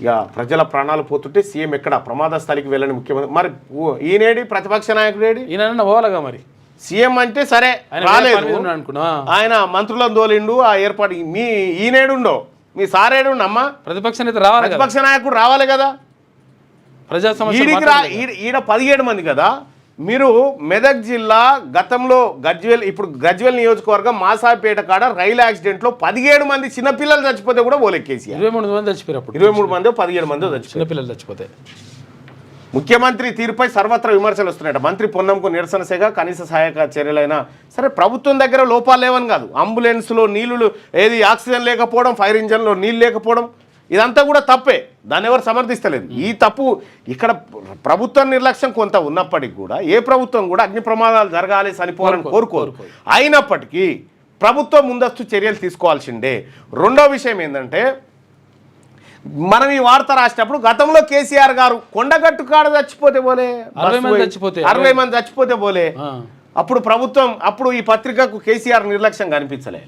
ఇక ప్రజల ప్రాణాలు పోతుంటే సీఎం ఎక్కడ ప్రమాద స్థలికి వెళ్ళని ముఖ్యమంత్రి మరి ఈయనేడి ప్రతిపక్ష నాయకుడేడి ఈయన పోవాలగా మరి సీఎం అంటే సరే రాలేదు అనుకున్నా ఆయన మంత్రులను తోలిండు ఆ ఏర్పాటు మీ ఈనేడుండో మీ సారేడు అమ్మా ప్రతిపక్ష నేత రావాలి ప్రతిపక్ష నాయకుడు రావాలి కదా ప్రజా సమస్య ఈడ 17 మంది కదా మీరు మెదక్ జిల్లా గతంలో ఇప్పుడు గజ్వేల్ నియోజకవర్గం మాసాపేట కాడ రైలు యాక్సిడెంట్లో 17 మంది చిన్నపిల్లలు చచ్చిపోతే కూడా ఓలెక్కేసి 23 మంది చచ్చిపోయారు 23 మంది 17 మంది చిన్నపిల్లలు చచ్చిపోతే ముఖ్యమంత్రి తీరుపై సర్వత్రా విమర్శలు వస్తున్నాయట. మంత్రి పొన్నంకు నిరసన సేగా కనీస సహాయక చర్యలైనా సరే ప్రభుత్వం దగ్గర లోపాలు లేవని కాదు, అంబులెన్స్లో నీళ్లు ఏది ఆక్సిజన్ లేకపోవడం, ఫైర్ ఇంజన్లో నీళ్ళు లేకపోవడం ఇదంతా కూడా తప్పే, దాన్ని ఎవరు సమర్థిస్తలేదు. ఈ తప్పు ఇక్కడ ప్రభుత్వ నిర్లక్ష్యం కొంత ఉన్నప్పటికీ కూడా ఏ ప్రభుత్వం కూడా అగ్ని ప్రమాదాలు జరగాలి చనిపోవాలని కోరుకోరు. అయినప్పటికీ ప్రభుత్వం ముందస్తు చర్యలు తీసుకోవాల్సిందే. రెండో విషయం ఏంటంటే మనం ఈ వార్త రాసినప్పుడు గతంలో కేసీఆర్ గారు కొండగట్టు కాడ చచ్చిపోతే పోలే 60 మంది చచ్చిపోతే పోలే అప్పుడు ప్రభుత్వం ఈ పత్రికకు కేసీఆర్ నిర్లక్ష్యం కనిపించలే.